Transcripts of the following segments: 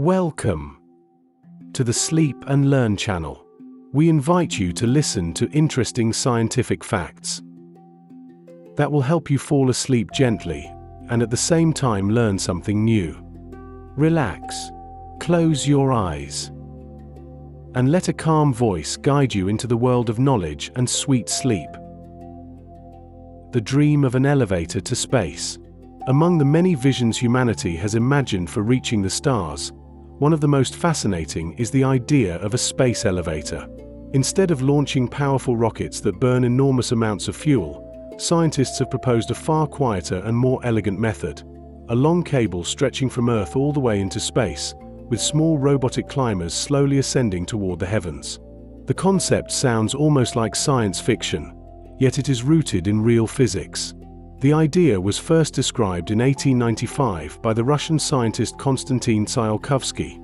Welcome to the Sleep and Learn channel. We invite you to listen to interesting scientific facts that will help you fall asleep gently and at the same time learn something new. Relax, close your eyes, and let a calm voice guide you into the world of knowledge and sweet sleep. The dream of an elevator to space. Among the many visions humanity has imagined for reaching the stars, one of the most fascinating is the idea of a space elevator. Instead of launching powerful rockets that burn enormous amounts of fuel, scientists have proposed a far quieter and more elegant method. A long cable stretching from Earth all the way into space, with small robotic climbers slowly ascending toward the heavens. The concept sounds almost like science fiction, yet it is rooted in real physics. The idea was first described in 1895 by the Russian scientist Konstantin Tsiolkovsky,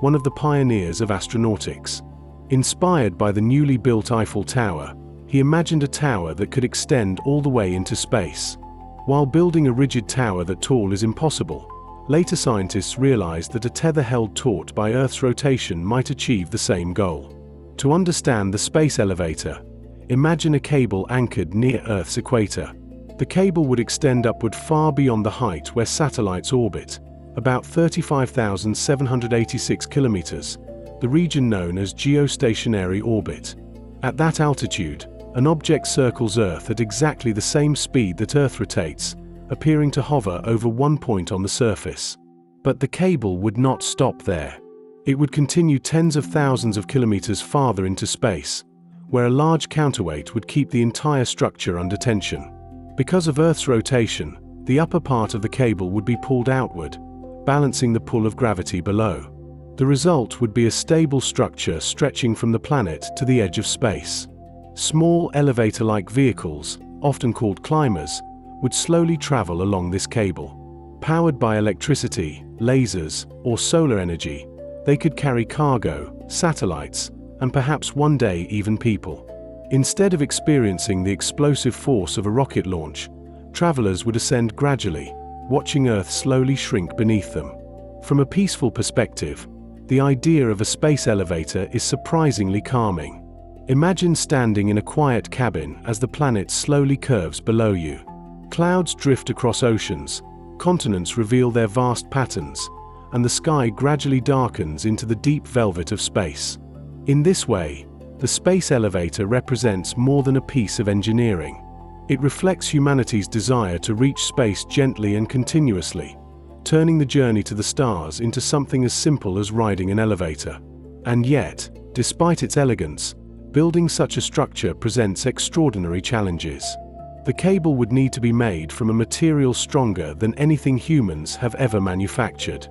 one of the pioneers of astronautics. Inspired by the newly built Eiffel Tower, he imagined a tower that could extend all the way into space. While building a rigid tower that tall is impossible, later scientists realized that a tether held taut by Earth's rotation might achieve the same goal. To understand the space elevator, imagine a cable anchored near Earth's equator. The cable would extend upward far beyond the height where satellites orbit, about 35,786 kilometers, the region known as geostationary orbit. At that altitude, an object circles Earth at exactly the same speed that Earth rotates, appearing to hover over one point on the surface. But the cable would not stop there. It would continue tens of thousands of kilometers farther into space, where a large counterweight would keep the entire structure under tension. Because of Earth's rotation, the upper part of the cable would be pulled outward, balancing the pull of gravity below. The result would be a stable structure stretching from the planet to the edge of space. Small elevator-like vehicles, often called climbers, would slowly travel along this cable. Powered by electricity, lasers, or solar energy, they could carry cargo, satellites, and perhaps one day even people. Instead of experiencing the explosive force of a rocket launch, travelers would ascend gradually, watching Earth slowly shrink beneath them. From a peaceful perspective, the idea of a space elevator is surprisingly calming. Imagine standing in a quiet cabin as the planet slowly curves below you. Clouds drift across oceans, continents reveal their vast patterns, and the sky gradually darkens into the deep velvet of space. In this way, the space elevator represents more than a piece of engineering. It reflects humanity's desire to reach space gently and continuously, turning the journey to the stars into something as simple as riding an elevator. And yet, despite its elegance, building such a structure presents extraordinary challenges. The cable would need to be made from a material stronger than anything humans have ever manufactured.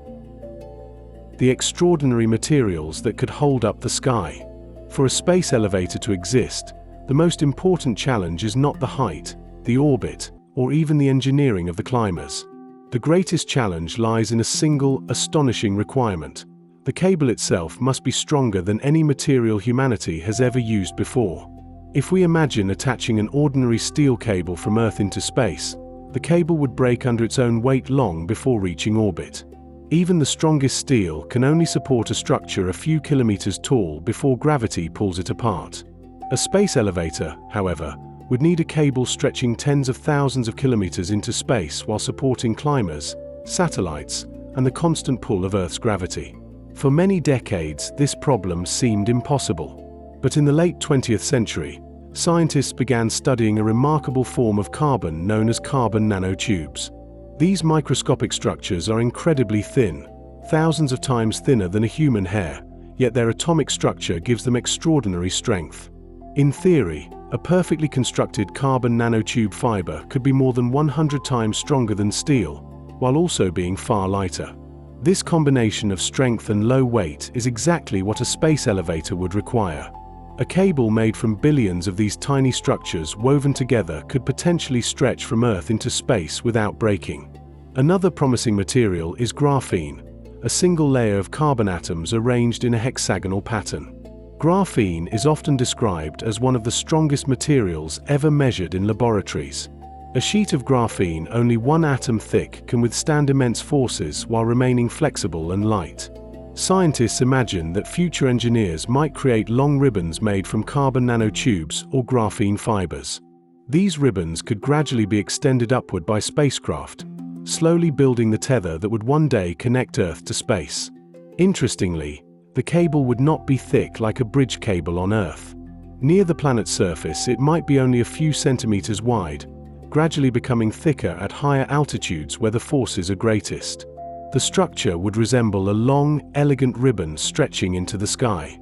The extraordinary materials that could hold up the sky. For a space elevator to exist, the most important challenge is not the height, the orbit, or even the engineering of the climbers. The greatest challenge lies in a single, astonishing requirement. The cable itself must be stronger than any material humanity has ever used before. If we imagine attaching an ordinary steel cable from Earth into space, the cable would break under its own weight long before reaching orbit. Even the strongest steel can only support a structure a few kilometers tall before gravity pulls it apart. A space elevator, however, would need a cable stretching tens of thousands of kilometers into space while supporting climbers, satellites, and the constant pull of Earth's gravity. For many decades, this problem seemed impossible. But in the late 20th century, scientists began studying a remarkable form of carbon known as carbon nanotubes. These microscopic structures are incredibly thin, thousands of times thinner than a human hair, yet their atomic structure gives them extraordinary strength. In theory, a perfectly constructed carbon nanotube fiber could be more than 100 times stronger than steel, while also being far lighter. This combination of strength and low weight is exactly what a space elevator would require. A cable made from billions of these tiny structures woven together could potentially stretch from Earth into space without breaking. Another promising material is graphene, a single layer of carbon atoms arranged in a hexagonal pattern. Graphene is often described as one of the strongest materials ever measured in laboratories. A sheet of graphene only one atom thick can withstand immense forces while remaining flexible and light. Scientists imagine that future engineers might create long ribbons made from carbon nanotubes or graphene fibers. These ribbons could gradually be extended upward by spacecraft, slowly building the tether that would one day connect Earth to space. Interestingly, the cable would not be thick like a bridge cable on Earth. Near the planet's surface, it might be only a few centimeters wide, gradually becoming thicker at higher altitudes where the forces are greatest. The structure would resemble a long, elegant ribbon stretching into the sky.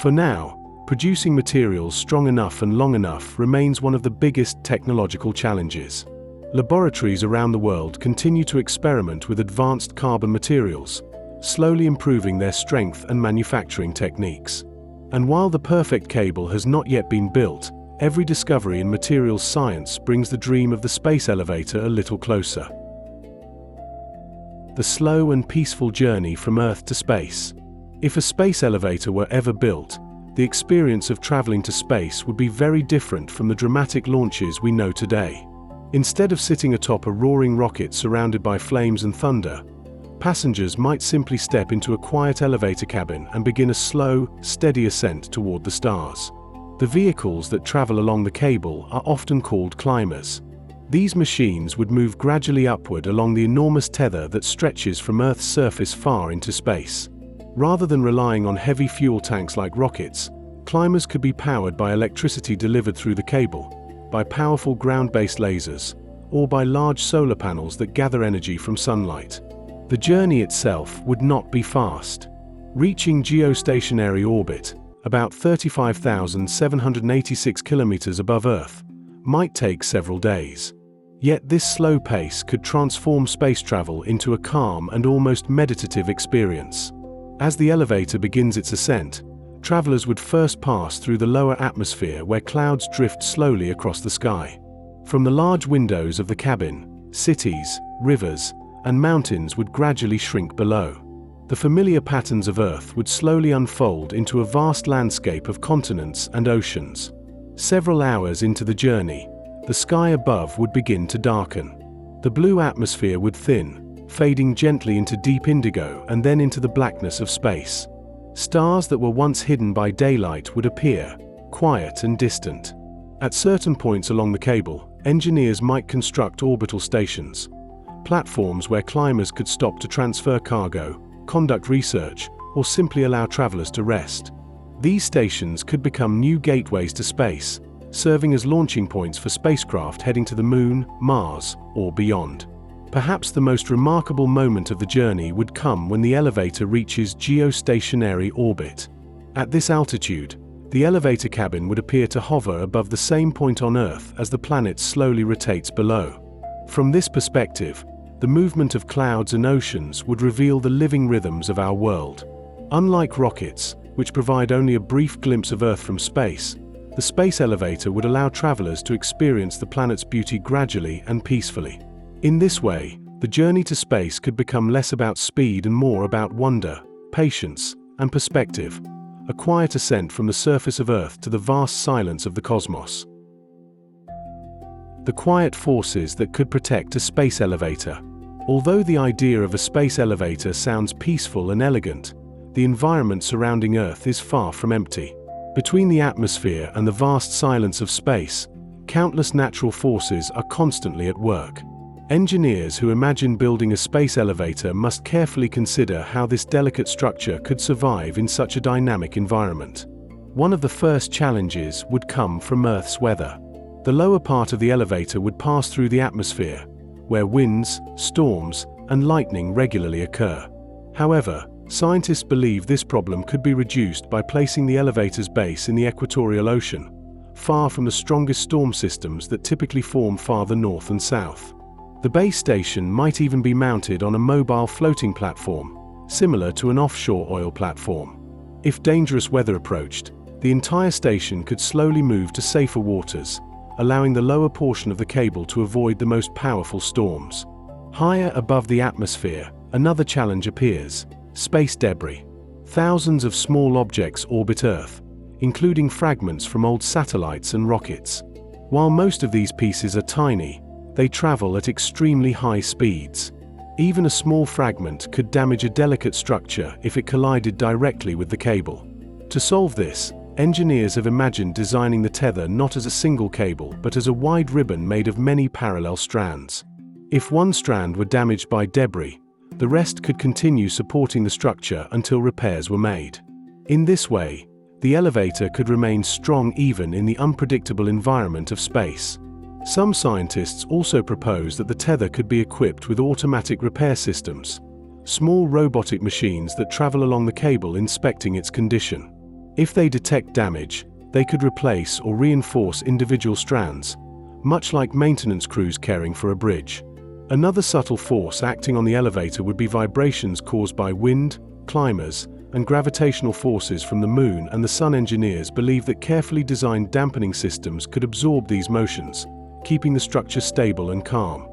For now, producing materials strong enough and long enough remains one of the biggest technological challenges. Laboratories around the world continue to experiment with advanced carbon materials, slowly improving their strength and manufacturing techniques. And while the perfect cable has not yet been built, every discovery in materials science brings the dream of the space elevator a little closer. The slow and peaceful journey from Earth to space. If a space elevator were ever built, the experience of traveling to space would be very different from the dramatic launches we know today. Instead of sitting atop a roaring rocket surrounded by flames and thunder, passengers might simply step into a quiet elevator cabin and begin a slow, steady ascent toward the stars. The vehicles that travel along the cable are often called climbers. These machines would move gradually upward along the enormous tether that stretches from Earth's surface far into space. Rather than relying on heavy fuel tanks like rockets, climbers could be powered by electricity delivered through the cable, by powerful ground-based lasers, or by large solar panels that gather energy from sunlight. The journey itself would not be fast. Reaching geostationary orbit, about 35,786 kilometers above Earth, might take several days. Yet this slow pace could transform space travel into a calm and almost meditative experience. As the elevator begins its ascent, travelers would first pass through the lower atmosphere where clouds drift slowly across the sky. From the large windows of the cabin, cities, rivers, and mountains would gradually shrink below. The familiar patterns of Earth would slowly unfold into a vast landscape of continents and oceans. Several hours into the journey, the sky above would begin to darken. The blue atmosphere would thin, fading gently into deep indigo and then into the blackness of space. Stars that were once hidden by daylight would appear, quiet and distant. At certain points along the cable, engineers might construct orbital stations, platforms where climbers could stop to transfer cargo, conduct research, or simply allow travelers to rest. These stations could become new gateways to space, serving as launching points for spacecraft heading to the Moon, Mars, or beyond. Perhaps the most remarkable moment of the journey would come when the elevator reaches geostationary orbit. At this altitude, the elevator cabin would appear to hover above the same point on Earth as the planet slowly rotates below. From this perspective, the movement of clouds and oceans would reveal the living rhythms of our world. Unlike rockets, which provide only a brief glimpse of Earth from space, the space elevator would allow travelers to experience the planet's beauty gradually and peacefully. In this way, the journey to space could become less about speed and more about wonder, patience, and perspective, a quiet ascent from the surface of Earth to the vast silence of the cosmos. The quiet forces that could protect a space elevator. Although the idea of a space elevator sounds peaceful and elegant, the environment surrounding Earth is far from empty. Between the atmosphere and the vast silence of space, countless natural forces are constantly at work. Engineers who imagine building a space elevator must carefully consider how this delicate structure could survive in such a dynamic environment. One of the first challenges would come from Earth's weather. The lower part of the elevator would pass through the atmosphere, where winds, storms, and lightning regularly occur. However, scientists believe this problem could be reduced by placing the elevator's base in the equatorial ocean, far from the strongest storm systems that typically form farther north and south. The base station might even be mounted on a mobile floating platform, similar to an offshore oil platform. If dangerous weather approached, the entire station could slowly move to safer waters, allowing the lower portion of the cable to avoid the most powerful storms. Higher above the atmosphere, another challenge appears: space debris. Thousands of small objects orbit Earth, including fragments from old satellites and rockets. While most of these pieces are tiny, they travel at extremely high speeds. Even a small fragment could damage a delicate structure if it collided directly with the cable. To solve this, engineers have imagined designing the tether not as a single cable but as a wide ribbon made of many parallel strands. If one strand were damaged by debris, the rest could continue supporting the structure until repairs were made. In this way, the elevator could remain strong even in the unpredictable environment of space. Some scientists also propose that the tether could be equipped with automatic repair systems, small robotic machines that travel along the cable inspecting its condition. If they detect damage, they could replace or reinforce individual strands, much like maintenance crews caring for a bridge. Another subtle force acting on the elevator would be vibrations caused by wind, climbers, and gravitational forces from the Moon and the Sun. Engineers believe that carefully designed dampening systems could absorb these motions, keeping the structure stable and calm.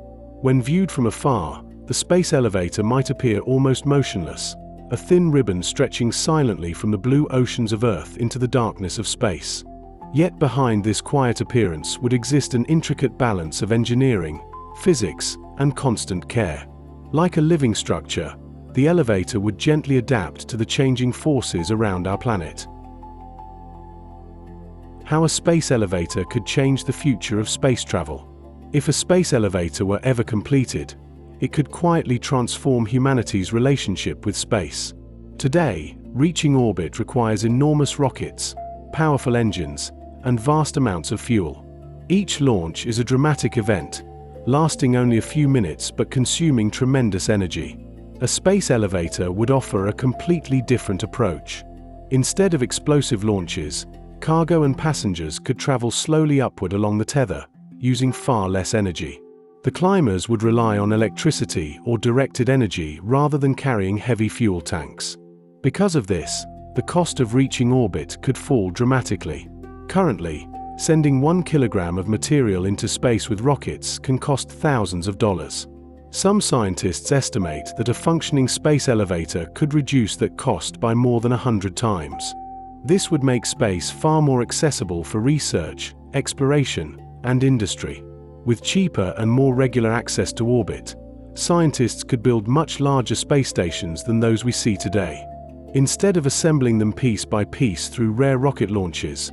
When viewed from afar, the space elevator might appear almost motionless, a thin ribbon stretching silently from the blue oceans of Earth into the darkness of space. Yet behind this quiet appearance would exist an intricate balance of engineering, physics, and constant care. Like a living structure, the elevator would gently adapt to the changing forces around our planet. How a space elevator could change the future of space travel. If a space elevator were ever completed, it could quietly transform humanity's relationship with space. Today, reaching orbit requires enormous rockets, powerful engines, and vast amounts of fuel. Each launch is a dramatic event, lasting only a few minutes but consuming tremendous energy. A space elevator would offer a completely different approach. Instead of explosive launches, cargo and passengers could travel slowly upward along the tether, using far less energy. The climbers would rely on electricity or directed energy rather than carrying heavy fuel tanks. Because of this, the cost of reaching orbit could fall dramatically. Currently, sending 1 kilogram of material into space with rockets can cost thousands of dollars. Some scientists estimate that a functioning space elevator could reduce that cost by more than 100 times. This would make space far more accessible for research, exploration, and industry. With cheaper and more regular access to orbit, scientists could build much larger space stations than those we see today. Instead of assembling them piece by piece through rare rocket launches,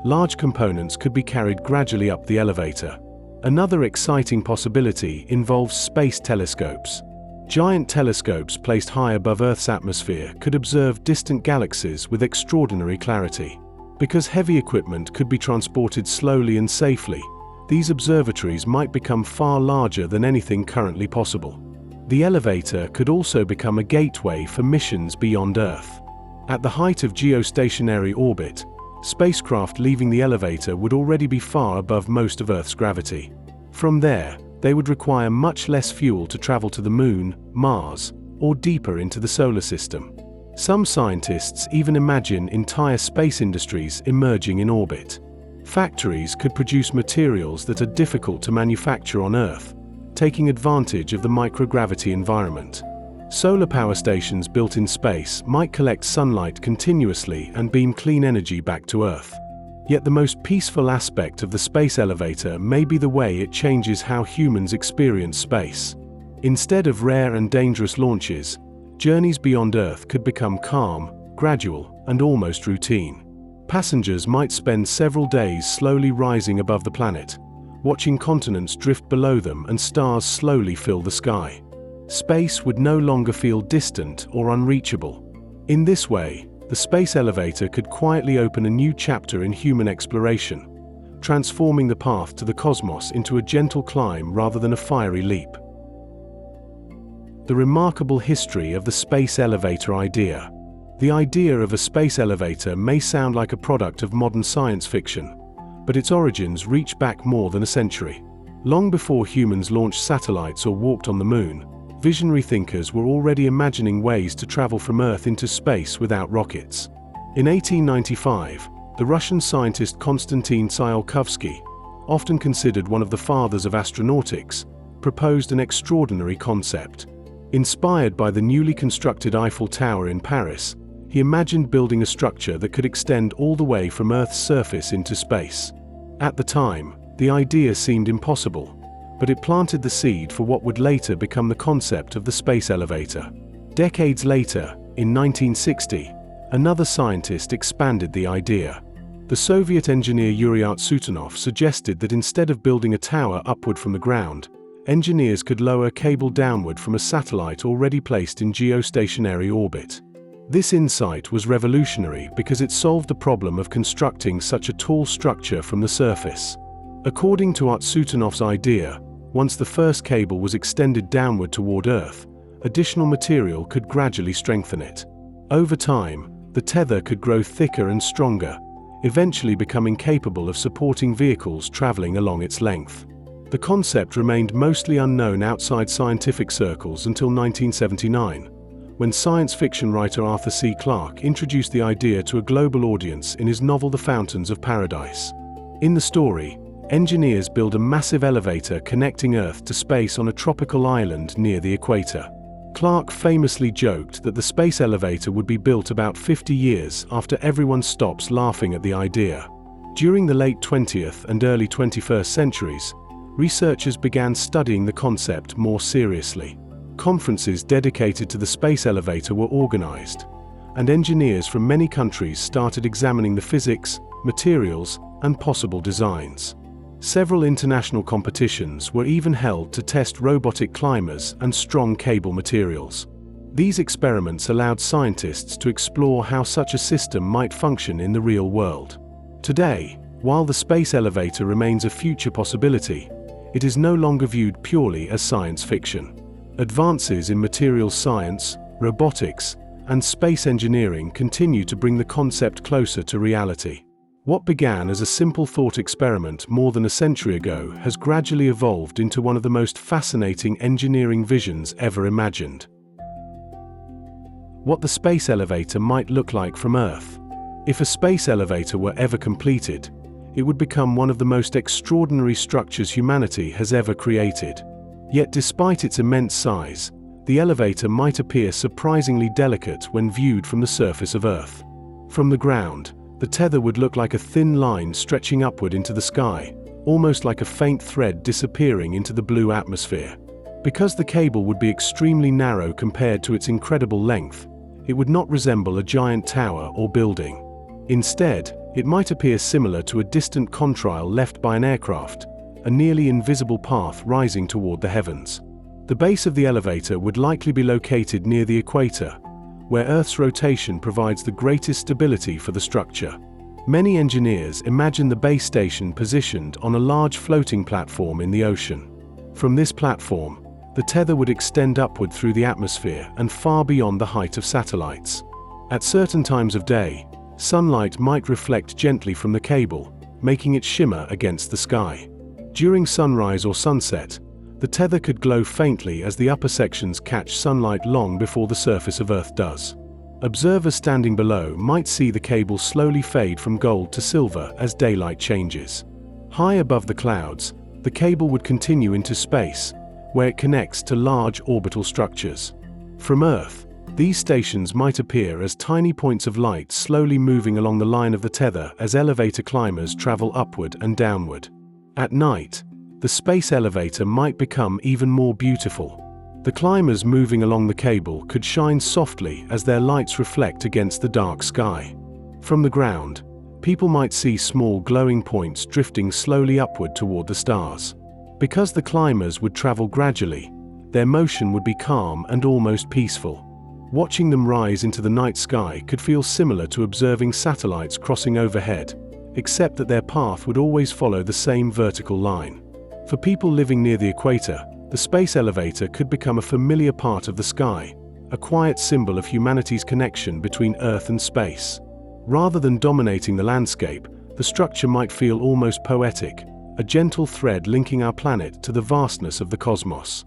large components could be carried gradually up the elevator. Another exciting possibility involves space telescopes. Giant telescopes placed high above Earth's atmosphere could observe distant galaxies with extraordinary clarity. Because heavy equipment could be transported slowly and safely, these observatories might become far larger than anything currently possible. The elevator could also become a gateway for missions beyond Earth. At the height of geostationary orbit, spacecraft leaving the elevator would already be far above most of Earth's gravity. From there, they would require much less fuel to travel to the Moon, Mars, or deeper into the solar system. Some scientists even imagine entire space industries emerging in orbit. Factories could produce materials that are difficult to manufacture on Earth, taking advantage of the microgravity environment. Solar power stations built in space might collect sunlight continuously and beam clean energy back to Earth. Yet the most peaceful aspect of the space elevator may be the way it changes how humans experience space. Instead of rare and dangerous launches, journeys beyond Earth could become calm, gradual, and almost routine. Passengers might spend several days slowly rising above the planet, watching continents drift below them and stars slowly fill the sky. Space would no longer feel distant or unreachable. In this way, the space elevator could quietly open a new chapter in human exploration, transforming the path to the cosmos into a gentle climb rather than a fiery leap. The remarkable history of the space elevator idea. The idea of a space elevator may sound like a product of modern science fiction, but its origins reach back more than a century. Long before humans launched satellites or walked on the Moon, visionary thinkers were already imagining ways to travel from Earth into space without rockets. In 1895, the Russian scientist Konstantin Tsiolkovsky, often considered one of the fathers of astronautics, proposed an extraordinary concept. Inspired by the newly constructed Eiffel Tower in Paris, he imagined building a structure that could extend all the way from Earth's surface into space. At the time, the idea seemed impossible, but it planted the seed for what would later become the concept of the space elevator. Decades later, in 1960, another scientist expanded the idea. The Soviet engineer Yuri Artsutinov suggested that instead of building a tower upward from the ground, engineers could lower a cable downward from a satellite already placed in geostationary orbit. This insight was revolutionary because it solved the problem of constructing such a tall structure from the surface. According to Artsutinov's idea, once the first cable was extended downward toward Earth, additional material could gradually strengthen it. Over time, the tether could grow thicker and stronger, eventually becoming capable of supporting vehicles traveling along its length. The concept remained mostly unknown outside scientific circles until 1979, when science fiction writer Arthur C. Clarke introduced the idea to a global audience in his novel The Fountains of Paradise. In the story, engineers build a massive elevator connecting Earth to space on a tropical island near the equator. Clarke famously joked that the space elevator would be built about 50 years after everyone stops laughing at the idea. During the late 20th and early 21st centuries, researchers began studying the concept more seriously. Conferences dedicated to the space elevator were organized, and engineers from many countries started examining the physics, materials, and possible designs. Several international competitions were even held to test robotic climbers and strong cable materials. These experiments allowed scientists to explore how such a system might function in the real world. Today, while the space elevator remains a future possibility, it is no longer viewed purely as science fiction. Advances in materials science, robotics, and space engineering continue to bring the concept closer to reality. What began as a simple thought experiment more than a century ago has gradually evolved into one of the most fascinating engineering visions ever imagined. What the space elevator might look like from Earth. If a space elevator were ever completed, it would become one of the most extraordinary structures humanity has ever created. Yet despite its immense size, the elevator might appear surprisingly delicate when viewed from the surface of Earth. From the ground, the tether would look like a thin line stretching upward into the sky, almost like a faint thread disappearing into the blue atmosphere. Because the cable would be extremely narrow compared to its incredible length, it would not resemble a giant tower or building. Instead, it might appear similar to a distant contrail left by an aircraft, a nearly invisible path rising toward the heavens. The base of the elevator would likely be located near the equator, where Earth's rotation provides the greatest stability for the structure. Many engineers imagine the base station positioned on a large floating platform in the ocean. From this platform, the tether would extend upward through the atmosphere and far beyond the height of satellites. At certain times of day, sunlight might reflect gently from the cable, making it shimmer against the sky. During sunrise or sunset, the tether could glow faintly as the upper sections catch sunlight long before the surface of Earth does. Observers standing below might see the cable slowly fade from gold to silver as daylight changes. High above the clouds, the cable would continue into space, where it connects to large orbital structures. From Earth, these stations might appear as tiny points of light slowly moving along the line of the tether as elevator climbers travel upward and downward. At night, the space elevator might become even more beautiful. The climbers moving along the cable could shine softly as their lights reflect against the dark sky. From the ground, people might see small glowing points drifting slowly upward toward the stars. Because the climbers would travel gradually, their motion would be calm and almost peaceful. Watching them rise into the night sky could feel similar to observing satellites crossing overhead, except that their path would always follow the same vertical line. For people living near the equator, the space elevator could become a familiar part of the sky, a quiet symbol of humanity's connection between Earth and space. Rather than dominating the landscape, the structure might feel almost poetic, a gentle thread linking our planet to the vastness of the cosmos.